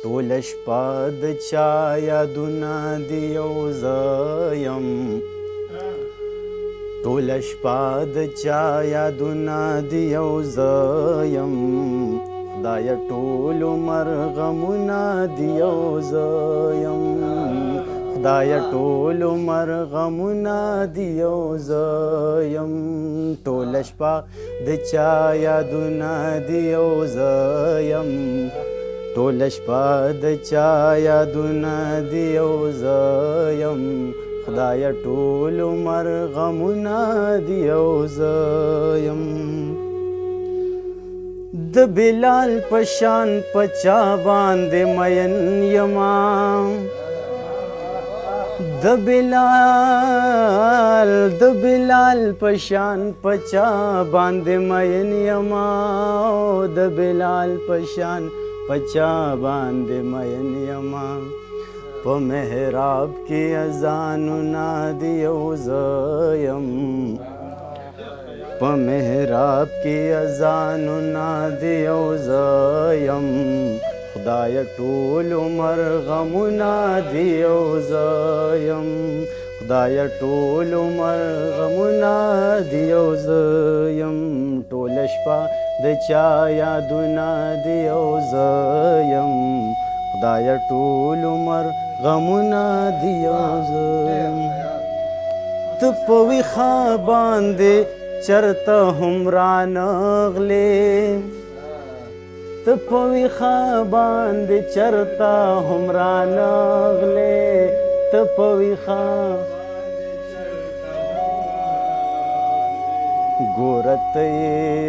ټوله شپه د چا یادونه د یو زه یم ټوله شپه د چا یادونه د یو زه یم خدایه ټول عمر غمونه د یو زه یم خدایه ټول عمر غمونه د یو زه یم ټوله شپه د چا یادونه د یو زه یم ټوله شپه د چا یادونه د یو زه یم خدایه ټول عمر غمونه د یو زه یم د بلال په شان په چا باندې مین یما د بلال په شان په چا باندې مین یما د بلال په شان په چا باندې مین یما په محراب کې اذانونه د یو زه یم په محراب کې اذانونه د یو زه یم خدایه ټول عمر غمونه د یو زه یم خدایه ټول عمر غمونه د یو زه یم ټوله شپه د چا یادونه د یو زه یم خدایه ټول عمر غمونه د یو زه یم ته په ویښه باندې چرته هم رانغلې ته په ویښه باندې چرته هم رانغلې ته په ویښه ګوره ته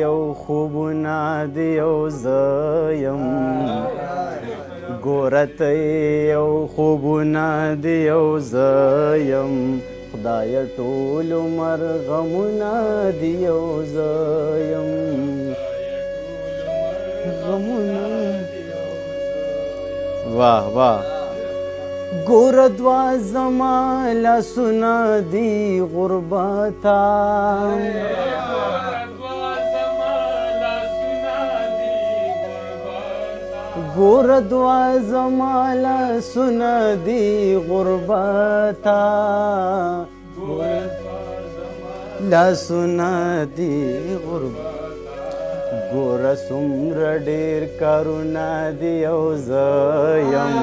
یو خوبونه د یو زه یم ګوره ته یو خوبونه د یو زه یم خدایه ټول عمر غمونه د یو زه یم غمونه واه واه ګوره دوه زما لاسونه دي غربته ګوره دوه زما لاسونه دي غربته لاسونه دي غربته ګوره څومره ډېر کارونه د یو زه یم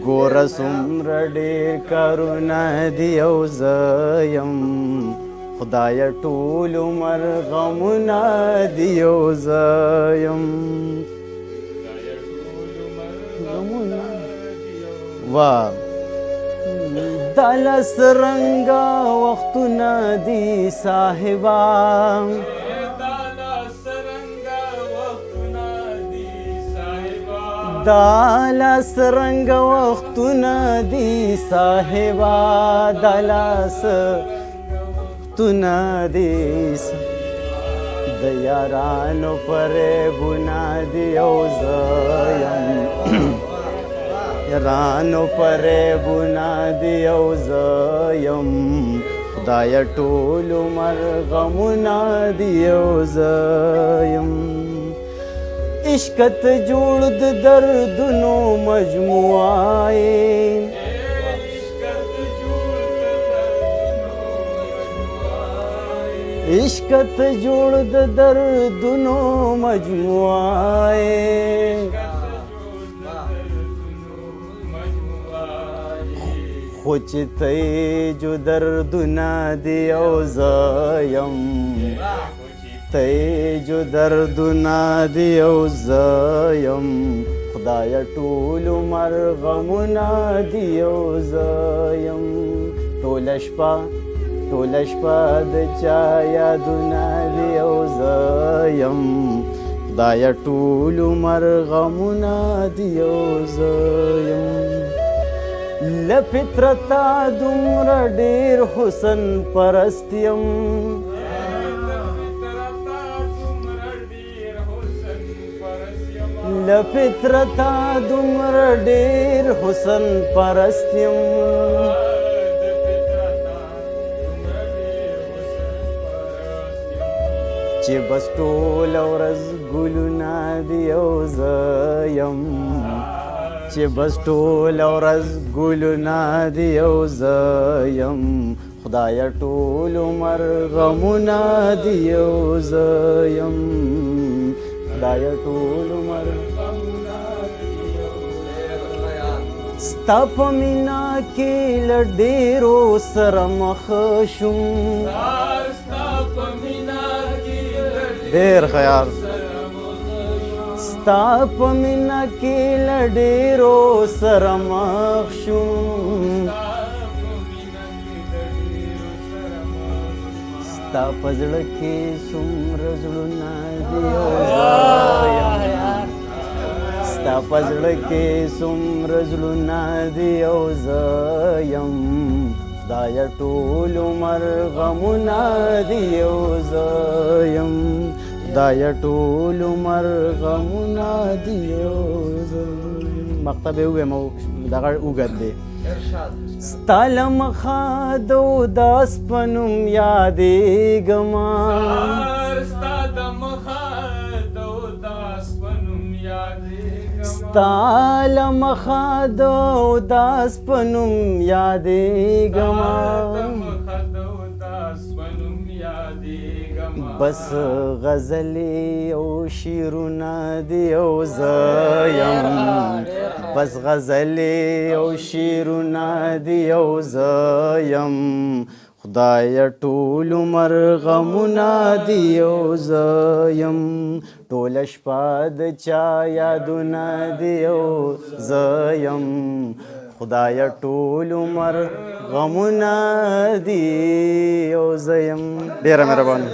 ګوره څومره ډېر کارونه د یو زه یم خدایه ټول عمر غمونه د یو زه یم واه دا لس رنګه وختونه دي صاحبه دا لس رنګه وختونه دي صاحبه دا لس وختونه دي د یارانو فریبونه د یو زه یم یارانو فریبونه د یو زه یم خدایه ټول عمر غمونه د یو زه یم عشقت جوړ د دردونو مجموعه عشقت جوړ د دردونو مجموعه خو چې ته جو دردونه د یو زه یم ته جو دردونه د یو زه یم خدایه ټول عمر غمونه د یو زه یم ټوله شپه د چا یادونه د یو زه یم خدایه ټول عمر غمونه د یو زه یم له فطرته دومره ډېر حسن پرست یم له فطرته دومره ډېر حسن پرست یم چې بس ټوله ورځ ګلونه د یو زه یم چې بس ټوله ورځ ګلونه دي او زه یم خدایه ټول عمر غمونه دي او زه یم خدایه ټول عمر ستا په مینا کې له ډېرو سره مخ شوم ډېر خیال ستا په مینا کې له ډېرو سره مخ شوم ستا په زړه کې څومره زړونه دي او زه یم ستا په زړه کې څومره زړونه دي او زه یم خدایه ټول عمر غمونه دي او زه یم خدایه ټول عمر غمونه دي او زه یم مقطع به ووایم او دغه اوږد دی ستا له مخه د اوداس په نوم یادېږمه ستا له مخه د اوداس په نوم یادېږمه بس غزلې او شعرونه دي او زه یم بس غزلې او شعرونه دي او زه یم خدایه ټول عمر غمونه دي او زه یم ټوله شپه د چا یادونه دي او زه یم خدایه ټول عمر غمونه دي او زه یم ډېره مهرباني